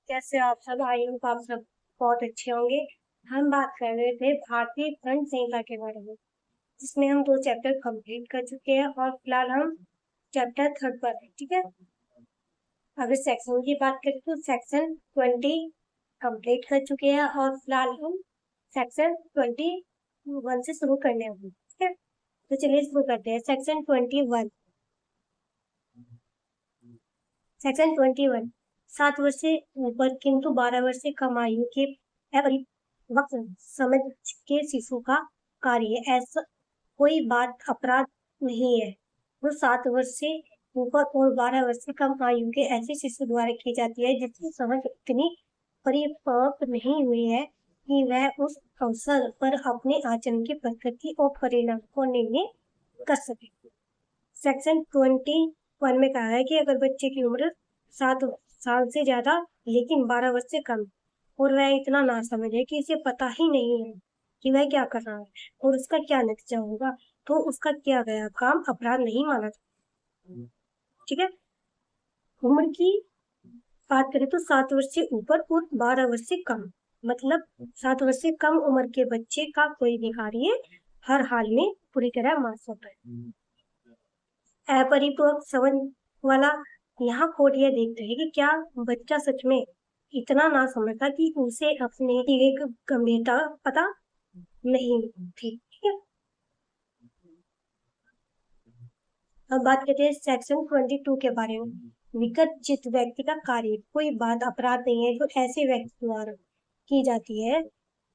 कैसे आप सब? आई होप आप सब बहुत अच्छे होंगे। हम बात कर रहे थे भारतीय दंड संहिता के बारे में, जिसमें हम 2 चैप्टर कंप्लीट कर चुके हैं और फिलहाल हम चैप्टर 3 पर हैं। ठीक है, अगर सेक्शन की बात करें तो सेक्शन 20 कंप्लीट कर चुके हैं और फिलहाल हम सेक्शन 21 से शुरू करने वाले हैं। ठीक है, तो चलिए शुरू करते हैं। सेक्शन 21। सेक्शन 21 7 वर्ष से ऊपर किंतु 12 वर्ष से कम आयु के परिपक्व समझ के शिशु का कार्य ऐसा कोई बात अपराध नहीं है। वो 7 वर्ष से ऊपर और 12 वर्ष से कम आयु के ऐसे शिशु द्वारा की जाती है जिसकी समझ इतनी परिपक्व नहीं हुई है कि वह उस अवसर पर अपने आचरण की प्रकृति और परिणाम को निर्णय कर सके। सेक्शन 21 में कहा है कि अगर बच्चे की उम्र 7 साल से ज्यादा लेकिन 12 वर्ष से कम और वह इतना ना समझे कि इसे पता ही नहीं है कि वह क्या कर रहा है और उसका क्या नतीजा होगा, तो उसका किया गया काम अपराध नहीं माना जाता। ठीक है, उम्र की बात करें तो 7 वर्ष से ऊपर और 12 वर्ष से कम, मतलब 7 वर्ष से कम उम्र के बच्चे का कोई भी कार्य हर हाल में पूरी तरह माफ होता है। अपरिपक्व समझ वाला यहाँ कोर्ट यह देखता है कि क्या बच्चा सच में इतना ना समझता कि उसे अपने एक गंभीरता पता नहीं थी। ठीक है, अब बात करते हैं सेक्शन 22 के बारे में। विकट चित्त व्यक्ति का कार्य कोई बात अपराध नहीं है जो ऐसे व्यक्ति द्वारा की जाती है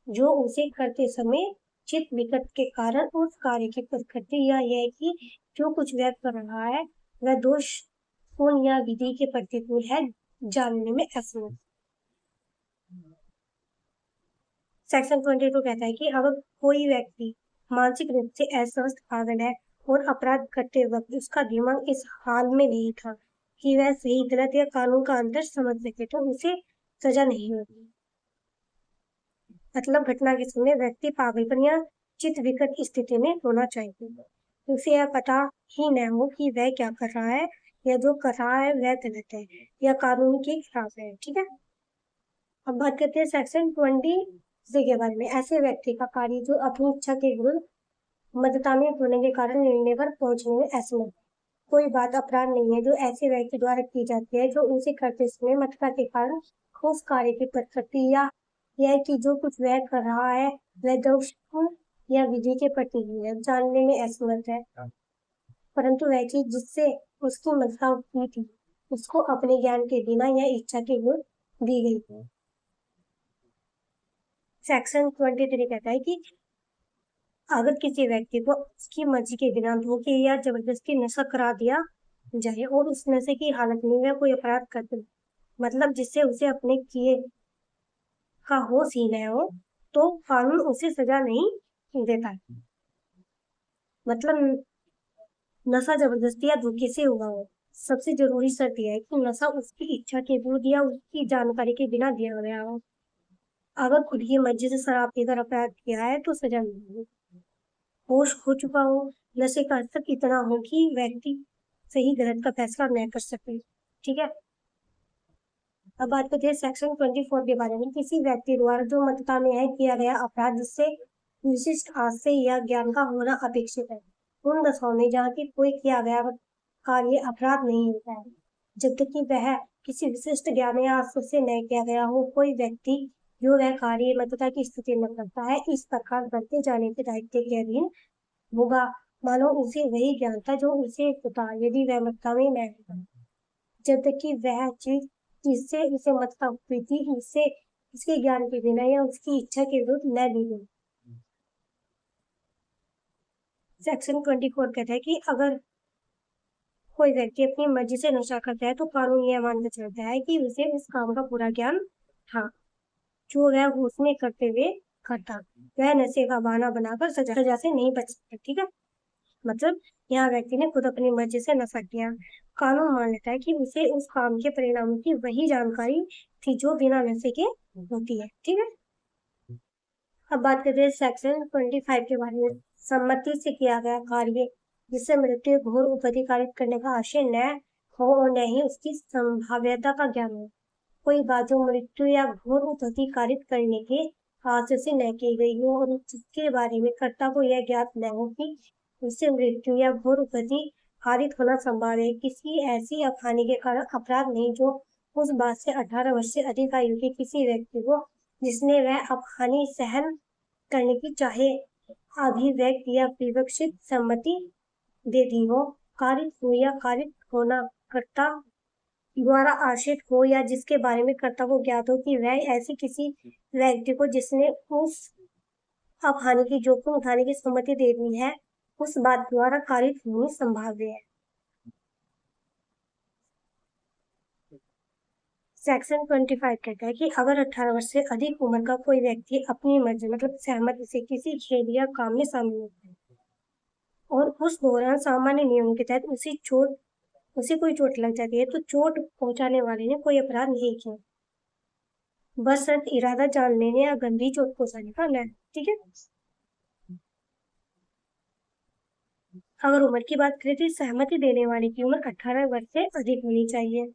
जो उसे करते समय चित्त विकट के कारण उस कार्य की प्रकृति या यह कि जो कुछ वह कर रहा है वह दोष पूर्ण या विधि के प्रतिकूल है जानने में असमर्थ। सेक्शन 22 कहता है कि अगर कोई व्यक्ति मानसिक रूप से अस्वस्थ पागल है और अपराध करते वक्त उसका दिमाग इस हाल में नहीं था कि वह सही गलत या कानून का अंतर समझ सके तो उसे सजा नहीं होगी। मतलब घटना के समय व्यक्ति पागलपन या चित्त विकट स्थिति में होना चाहिए। उसे यह पता ही न हो कि वह क्या कर रहा है या जो कर रहा है वह गलत है या कानून के खिलाफ है। ठीक है, अब बात करते हैं सेक्शन 23 के बारे में। ऐसे व्यक्ति का कार्य जो अपनी इच्छा के विरुद्ध मदता में होने के कारण निर्णय पर पहुंचने में असमर्थ। कोई बात अपराध नहीं है जो ऐसे व्यक्ति द्वारा की जाती है जो उसे करते समय मदता के कारण उस कार्य की प्रकृति या यह कि जो कुछ वह कर रहा है वह दोषपूर्ण या विधि के प्रति है जानने में असमर्थ है, परंतु वह चीज जिससे उसकी मदता हुई थी उसको अपने ज्ञान के बिना या इच्छा के विरुद्ध दी गई थी। सेक्शन 23 कहता है कि अगर किसी व्यक्ति को उसकी मर्जी के बिना धोखे या जबरदस्ती नशा करा दिया जाए और उस नशे की हालत में वह कोई अपराध कर दे, मतलब जिससे उसे अपने किए का होश ही न हो, तो कानून उसे सजा नहीं देता। मतलब नशा जबरदस्ती या धोखे से हुआ हो। सबसे जरूरी शर्त यह है कि नशा उसकी इच्छा के विरुद्ध या उसकी जानकारी के बिना दिया गया हो। अगर खुद की मर्जी से शराब पीकर अपराध किया है तो सजा नहीं। होश खो चुका हो, नशे का असर इतना हो कि व्यक्ति सही गलत का फैसला न कर सके। ठीक है, अब बात करते हैं सेक्शन 24 के बारे में। किसी व्यक्ति द्वारा जो मतता में है किया गया अपराध जिससे विशिष्ट आशय या ज्ञान का होना अपेक्षित है उन दशाओं में जहाँ की कोई किया गया कार्य अपराध नहीं होता है जब तक कि वह किसी विशिष्ट ज्ञान या आशय से न किया गया हो। कोई व्यक्ति जो वह कार्य मतता की स्थिति में करता है इस प्रकार बढ़ते जाने के दायित्व के अधीन होगा मानो उसे वही ज्ञान था जो उसे होता यदि वह मतता में न होता, जब तक कि वह चीज जिससे उसे मतता हुई थी उससे उसके ज्ञान के बिना या उसकी इच्छा के विरुद्ध न दी गई। सेक्शन 24 कहता है कि अगर कोई व्यक्ति अपनी मर्जी से नशा करता है तो कानून यह मानकर चलता है कि उसे उस काम का पूरा ज्ञान था जो वह होश में करते हुए करता, वह नशे का बहाना बनाकर सजा से नहीं बच सकता। ठीक है, मतलब यहाँ व्यक्ति ने खुद अपनी मर्जी से नशा किया, कानून मान लेता है कि उसे उस काम के परिणामों की वही जानकारी थी जो बिना नशे के होती है। ठीक है, अब बात करते हैं सेक्शन 25 के बारे में। सम्मति से किया गया कार्य जिससे मृत्यु घोर उपधि कारित करने का आशय न हो और न ही उसकी संभाव्यता का ज्ञान हो। कोई बात जो मृत्यु या घोर उपति कारित करने के हाथ से न की गई हो और जिसके बारे में कर्ता को यह ज्ञात न हो कि उससे मृत्यु या घोर उपति कारित होना संभव है। किसी ऐसी हानि के कारण अपराध नहीं जो उस बात से 18 वर्ष से अधिक आयु के किसी व्यक्ति को जिसने वह हानि सहन करने की चाहे अभिव्यक्त या विवक्षित सम्मति दे दी हो, कारित हो या कारित होना कर्ता द्वारा आश्रित हो या जिसके बारे में कर्ता को ज्ञात हो कि वह ऐसी किसी व्यक्ति को जिसने उस हानि की जोखिम उठाने की सम्मति दे दी है उस बात द्वारा कारित होनी संभाव्य है। सेक्शन 25 कहता है कि अगर 18 वर्ष से अधिक उम्र का कोई व्यक्ति अपनी मर्जी मतलब सहमति से किसी खेल या काम में शामिल होता है और उस दौरान सामान्य नियमों के तहत उसे कोई चोट लग जाती है तो चोट पहुंचाने वाले ने कोई अपराध नहीं किया, बस सिर्फ इरादा जान लेने या गंभीर चोट पहुंचाने का न। ठीक है। अगर उम्र की बात करें तो सहमति देने वाले की उम्र 18 वर्ष से अधिक होनी चाहिए।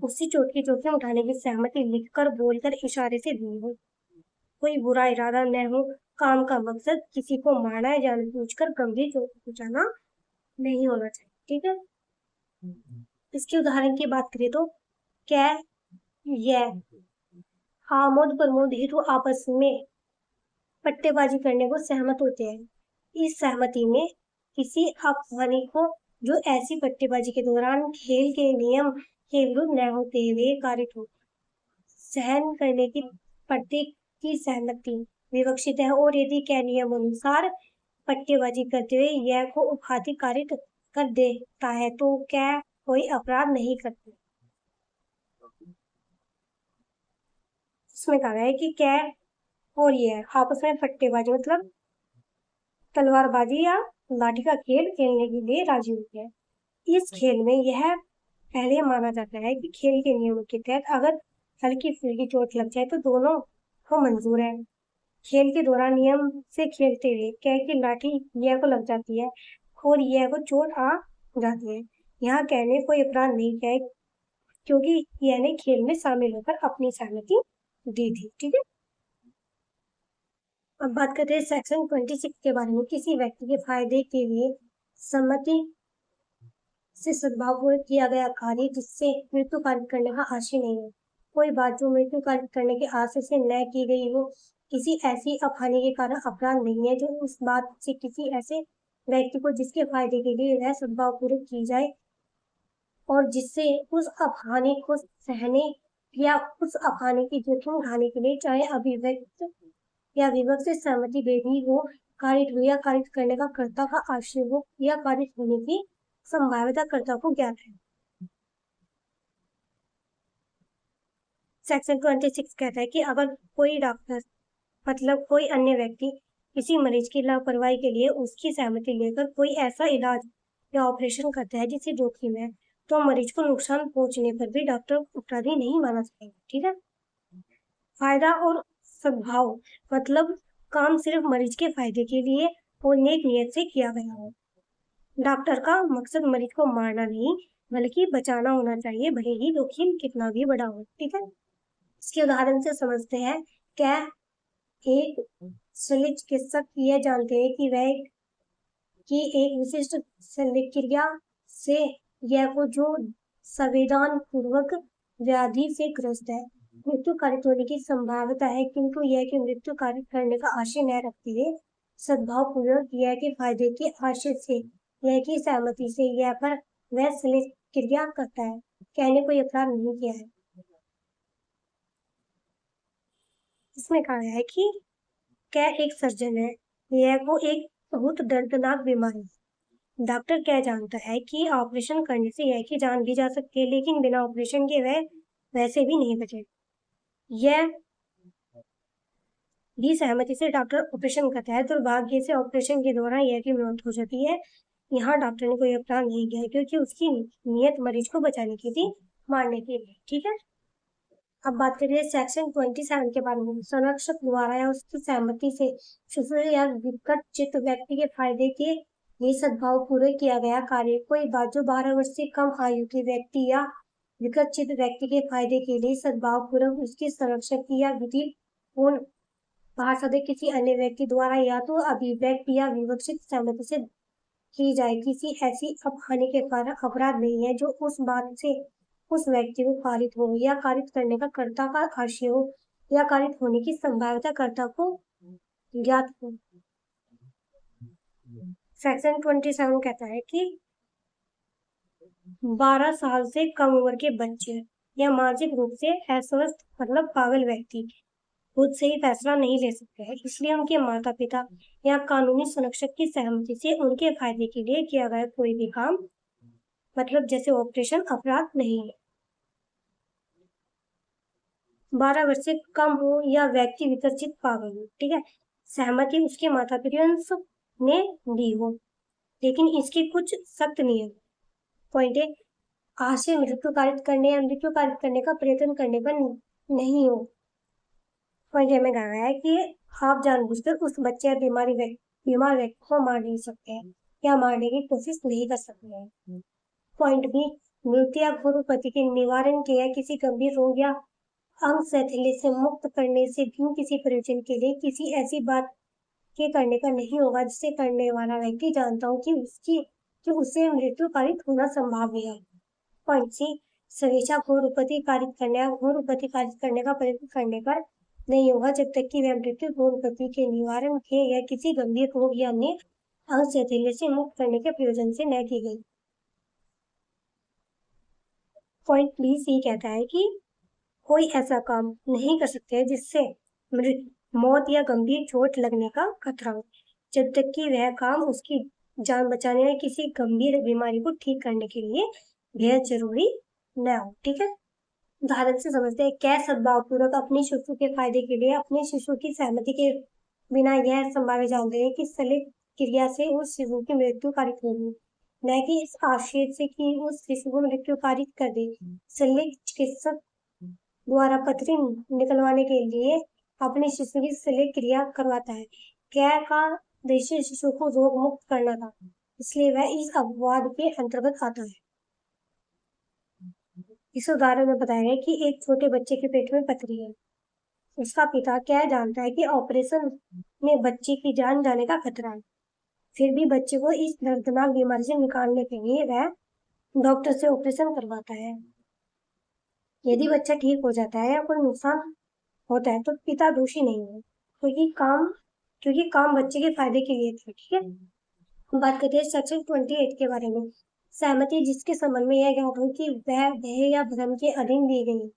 उसी चोट की जोखिम उठाने की सहमति लिखकर बोलकर इशारे से दी हो, कोई बुरा इरादा न हो, काम का मकसद किसी को मारना है जानबूझकर गंभीर चोट पहुंचाना नहीं होना चाहिए। ठीक है। इसके उदाहरण की बात करें तो क्या यह आमोद प्रमोद हेतु आपस में पट्टेबाजी करने को सहमत होते हैं। इस सहमति में किसी अपहानी को जो ऐसी पट्टेबाजी के दौरान खेल के नियम के विरुद्ध न होते हुए कारित हो सहन करने की पट्टे की सहमति विवक्षित है और यदि क्या नियम अनुसार पट्टेबाजी करते हुए यह को उपाधि कारित कर देता है तो क्या कोई अपराध नहीं करते। इसमें कहा है कि क्या और यह आपस में पट्टेबाजी मतलब तलवारबाजी या लाठी का खेल खेलने के लिए राजी होते हैं। इस खेल में यह पहले माना जाता है कि खेल के नियमों के तहत अगर हल्की फुल्की चोट लग जाए तो दोनों को मंजूर है। खेल के दौरान नियम से खेलते हुए क्या की लाठी यह को लग जाती है और यह को चोट आ जाती है, यहाँ कहने कोई अपराध नहीं किया है क्योंकि यह ने खेल में शामिल होकर अपनी सहमति दी थी। ठीक है। अब बात करते हैं सेक्शन 26 के बारे में। किसी व्यक्ति के फायदे के लिए सम्मति से सद्भावपूर्वक किया गया कार्य जिससे मृत्यु कारित करने का आशय नहीं है। कोई बात जो मृत्यु कारित करने के आशय से न की गई हो किसी ऐसी अपहानि के कारण अपराध नहीं है जो उस बात से किसी ऐसे व्यक्ति को जिसके फायदे के लिए वह सद्भावपूर्वक की जाए और जिससे उस अपहानि को सहने या उस अपहानि की जोखिम उठाने के लिए चाहे अभिव्यक्त या विभक्त से सहमति दे दी हो, कारित हो या कारित करने का कर्ता का आशय हो या कारित होने की संभाव्यता कर्ता को ज्ञात है। सेक्शन 26 कहता है कि अगर कोई डॉक्टर मतलब कोई अन्य व्यक्ति किसी मरीज की लापरवाही के लिए उसकी सहमति लेकर कोई ऐसा इलाज या ऑपरेशन करता है जिससे जोखिम है तो मरीज को नुकसान पहुंचने पर भी डॉक्टर अपराधी नहीं माना जाएगा। ठीक है। फायदा और सद्भाव मतलब काम सिर्फ मरीज के फायदे के लिए और नेक नियत से किया गया हो। डॉक्टर का मकसद मरीज को मारना नहीं बल्कि बचाना होना चाहिए भले ही जोखिम कितना भी बड़ा हो। ठीक है। इसके उदाहरण से समझते हैं। क्या एक शल्य चिकित्सक यह जानते हैं कि वह की एक विशिष्ट शल्य क्रिया से यह को जो संवेदन पूर्वक व्याधि से ग्रस्त है मृत्यु कारित होने की संभावना है किंतु यह कि मृत्यु कारित करने का आशय न रखते हुए सद्भाव पूर्वक यह के फायदे के आशय से यह की सहमति से यह पर वह शल्य क्रिया करता है कहने कोई अपराध नहीं किया है। इसमें कहा है कि क्या एक सर्जन है यह वो एक बहुत दर्दनाक बीमारी डॉक्टर क्या जानता है कि ऑपरेशन करने से यह की जान भी जा सकती है लेकिन बिना ऑपरेशन के वह वैसे भी नहीं बचे। यह भी सहमति से डॉक्टर ऑपरेशन करता है दुर्भाग्य से ऑपरेशन के दौरान यह की मौत हो जाती है। यहाँ डॉक्टर ने कोई अपराध नहीं किया क्योंकि उसकी नियत मरीज को बचाने की थी मारने के लिए। ठीक है। अब बात करिए सेक्शन 27 के बारे में। संरक्षक द्वारा या उसकी सहमति से शिशु या विकट चित्त व्यक्ति के फायदे के लिए सद्भाव पूर्वक किया गया कार्य कोई बात जो 12 वर्ष से कम आयु के व्यक्ति या विकसित व्यक्ति के फायदे के लिए सद्भावपूर्वक उसके संरक्षण की या विधि पूर्ण पार्षद किसी अन्य व्यक्ति द्वारा या तो अभिव्यक्त या विवक्षित सहमति से की जाए किसी ऐसी अपहानि के कारण अपराध नहीं है जो उस बात से उस व्यक्ति को कारित हो या कारित करने का कर्ता का आशय हो या कारित होने की संभाव्यता कर्ता को ज्ञात हो। सेक्शन 27 कहता है कि 12 साल से कम उम्र के बच्चे या मानसिक रूप से अस्वस्थ मतलब पागल व्यक्ति खुद से ही फैसला नहीं ले सकते हैं, इसलिए उनके माता पिता या कानूनी संरक्षक की सहमति से उनके फायदे के लिए किया गया कोई भी काम मतलब जैसे ऑपरेशन अपराध नहीं है। 12 वर्ष से कम हो या व्यक्ति विकसित पागल हो, ठीक है, सहमति उसके माता पिता ने दी हो, लेकिन इसके कुछ सख्त नियम। पॉइंट है, आशय मृत्यु कारित करने या मृत्यु कारित करने का प्रयत्न करने पर नहीं हो। पॉइंट में कहा गया है कि आप जानबूझकर उस बच्चे या बीमार व्यक्ति को मार नहीं सकते हैं या मारने की कोशिश नहीं कर सकते हैं। पॉइंट बी, मृत्यु या घोरोपति के निवारण के या किसी गंभीर रोग या अंग शैथिल्य से मुक्त करने से भी किसी प्रयोजन के लिए किसी ऐसी बात के करने का नहीं होगा जिसे करने वाला व्यक्ति जानता हो कि उससे मृत्यु कारित होना संभाव्य है। पॉइंट सी, स्वेच्छा घोरोपति कारित करने या घोरोपति कारित करने का प्रयत्न करने पर नहीं होगा जब तक कि वह मृत्यु घोरोपति के निवारण के या किसी गंभीर रोग या अन्य अंग शैथिल्य से मुक्त करने के प्रयोजन से न की गई। पॉइंट बी सी कहता है कि कोई ऐसा काम नहीं कर सकते जिससे मौत या गंभीर चोट लगने का खतरा हो जब तक कि वह काम उसकी जान बचाने या किसी गंभीर बीमारी को ठीक करने के लिए बेहद जरूरी न हो। ठीक है, उदाहरण से समझते हैं, क्या सद्भावपूर्वक अपने शिशु के फायदे के लिए अपने शिशु की सहमति के बिना यह संभावना जानते हैं कि शल्य क्रिया से उस शिशु की मृत्यु कारित होगी, न कि इस आशय से कि उस शिशु को मृत्यु कारित कर दे। शल्य चिकित्सक द्वारा पथरी निकलवाने के लिए अपने शिशु की शल्य क्रिया करवाता है। क्या का उद्देश्य शिशु को रोग मुक्त करना था, इसलिए वह इस अपवाद के अंतर्गत आता है। इस उदाहरण में बताया है कि एक छोटे बच्चे के पेट में पथरी है। उसका पिता क्या जानता है कि ऑपरेशन में बच्चे की जान जाने का खतरा है, फिर भी बच्चे को इस दर्दनाक बीमारी से निकालने के लिए वह डॉक्टर से ऑपरेशन करवाता है। यदि बच्चा ठीक हो जाता है या कोई नुकसान होता है तो पिता दोषी नहीं है, क्योंकि काम बच्चे के फायदे के लिए था। ठीक है, बात करते हैं सेक्शन 28 के बारे में। सहमति जिसके संबंध में यह ज्ञात हो कि वह भय या भ्रम के अधीन दी गई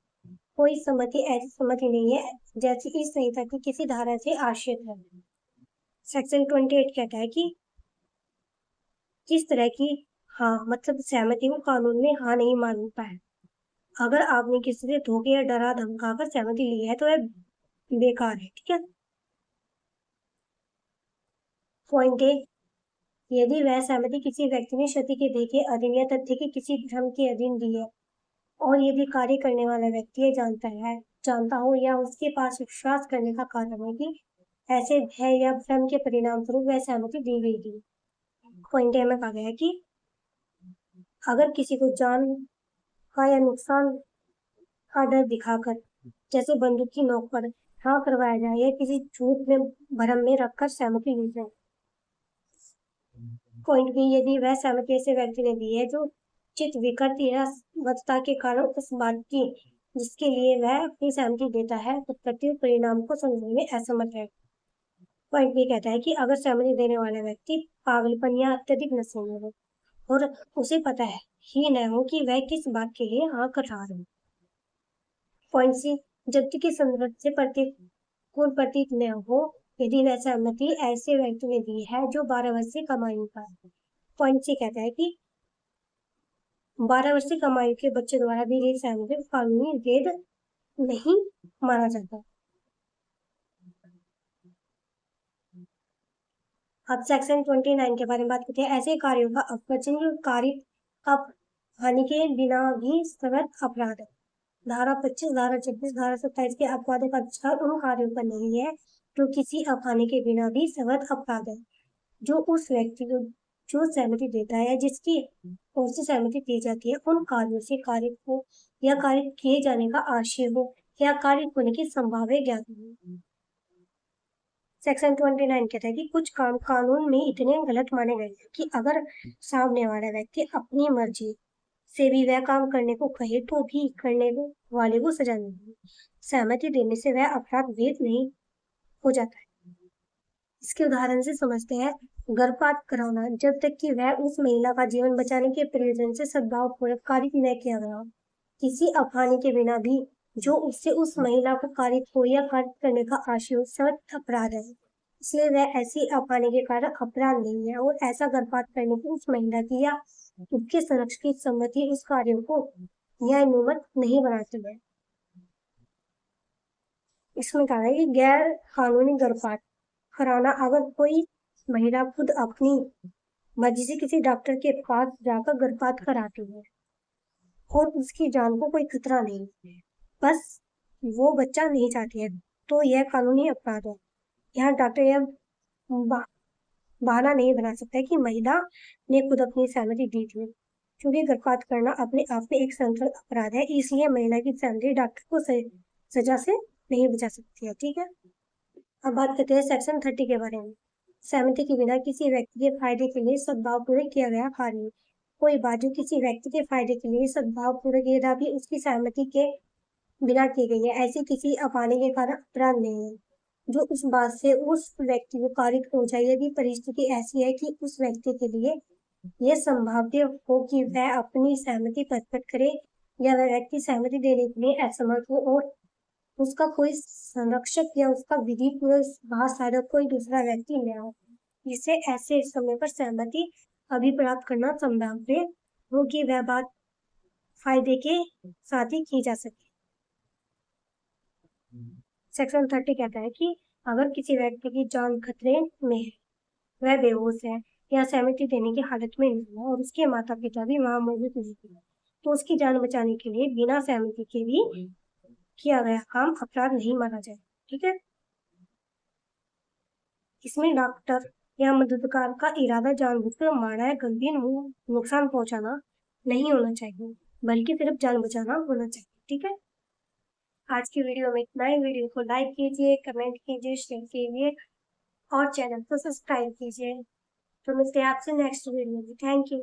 कोई सम्मति ऐसी सम्मति नहीं है जैसी इस संहिता की किसी धारा से आश्रित है। सेक्शन 28 कहता है कि इस तरह की हाँ मतलब सहमति को कानून में हाँ नहीं मानता है। अगर आपने किसी से धोखे या डरा धमका कर सहमति ली है तो वह बेकार है। ठीक है, पॉइंट ए, यदि वह सहमति किसी व्यक्ति ने क्षति के देखे अधीन या तथ्य के किसी भ्रम के अधीन दी है और यदि कार्य करने वाला व्यक्ति ये जानता हो या उसके पास विश्वास करने का कारण है कि ऐसे भय या भ्रम के परिणाम स्वरूप वह सहमति दी गई थी। पॉइंट ए में कहा गया है कि अगर किसी को जान का या नुकसान का डर दिखाकर जैसे बंदूक की नोक पर हाँ करवाया जाए या किसी झूठ में भ्रम में रखकर सहमति ली जाए। पॉइंट बी, यदि वह सहमति ऐसे व्यक्ति ने दी है जो चित्त विकृति या वत्ता के कारण उस बात की जिसके लिए वह अपनी सहमति देता है उत्पत्ति और परिणाम को समझने में असमर्थ है। पॉइंट बी कहता है कि अगर सहमति देने वाला व्यक्ति पागलपन या अत्यधिक नशे में हो और उसे पता है ही न हो कि वह किस बात के लिए हाँ कर रहा है। पॉइंट सी, जब्ती के संदर्भ से प्रतिकूल प्रतीत न हो यदि वह सहमति ऐसे व्यक्ति ने दी है जो 12 वर्ष से कम आयु का है। पॉइंट सी कहता है कि 12 वर्ष से कम आयु के बच्चे द्वारा दी गई सहमति कानूनी वैध नहीं माना जाता। अब सेक्शन 29 के बारे में बात करते हैं। ऐसे कार्यों का अपवचन जो कारित हानि के बिना भी सवैध अपराध है। धारा 25, धारा 26, धारा 27 के अपवादों का विचार उन कार्यों पर नहीं है जो किसी अपहानि के बिना भी सवैध अपराध है, जो उस व्यक्ति को जो सहमति देता है, जिसकी ओर से सहमति दी जाती है, उन कार्यों से कार्य को या कार्य किए जाने का आशय हो या कार्य होने की संभावना ज्ञात हो। सेक्शन 29 कहता है कि कुछ काम कानून में इतने गलत माने गए हैं कि अगर सामने वाला व्यक्ति अपनी मर्जी से भी वह काम करने को कहे तो भी करने वाले को सजा नहीं। सहमति देने से वह अपराध वेद नहीं हो जाता है। इसके उदाहरण से समझते हैं, गर्भपात कराना जब तक कि वह उस महिला का जीवन बचाने के प्रयोजन से सद्भाव पूर्वक कार्य न किया गया, किसी अफवाह के बिना भी जो उससे उस महिला को कारित हो या कारित करने का आशय हो, सख्त अपराध है। इसलिए वह ऐसी अफवाह के कारण अपराध नहीं है और ऐसा गर्भपात करने की उस महिला की या उसके संरक्षक की सम्मति उस कार्य को न्यायोन्मुख नहीं बनाती है। इसमें कहा है कि गैर कानूनी गर्भपात कराना, अगर कोई महिला खुद अपनी मर्जी से किसी डॉक्टर के पास जाकर गर्भपात कराती है और उसकी जान को कोई खतरा नहीं, बस वो बच्चा नहीं चाहती है, तो यह कानूनी अपराध है। यहाँ डॉक्टर यह बहाना नहीं बना सकता है कि महिला ने खुद अपनी सहमति दी थी, क्योंकि गर्भपात करना अपने आप में एक संरक्षण अपराध है, इसलिए महिला की सहमति डॉक्टर को सजा से नहीं बचा सकती है। ठीक है, अब बात करते हैं सेक्शन 30 के बारे में। सहमति के बिना किसी व्यक्ति के फायदे के लिए सद्भावपूर्वक किया गया कार्य। कोई बात जो किसी व्यक्ति के फायदे के लिए सद्भावपूर्वक यद्यपि उसकी सहमति के बिना की गई है, ऐसी किसी अफवाह के कारण अपराध नहीं है जो उस बात से उस व्यक्ति को कारित हो जाए यदि परिस्थिति ऐसी है कि उस व्यक्ति के लिए यह संभाव्य हो कि वह अपनी सहमति प्रकट करे या वह व्यक्ति सहमति देने के लिए असमर्थ हो और उसका कोई संरक्षक या उसका विधि पूर्वक कोई दूसरा व्यक्ति न हो, जिससे ऐसे समय पर सहमति अभिप्राप्त करना संभाव्य हो कि वह बात फायदे के साथ ही की जा सके। सेक्शन 30 कहता है कि अगर किसी व्यक्ति की जान खतरे में है, वह बेहोश है या सहमति देने की हालत में नहीं है और उसके माता पिता भी वहां मौजूद नहीं है, तो उसकी जान बचाने के लिए बिना सहमति के भी किया गया काम अपराध नहीं माना जाए। ठीक है, इसमें डॉक्टर या मददगार का इरादा जानबूझकर मारना या गंभीर नुकसान पहुंचाना नहीं होना चाहिए, बल्कि सिर्फ जान बचाना होना चाहिए। ठीक है, आज की वीडियो में इतना ही। वीडियो को लाइक कीजिए, कमेंट कीजिए, शेयर कीजिए और चैनल को सब्सक्राइब कीजिए। तो मिलते हैं आपसे नेक्स्ट वीडियो में। Thank you.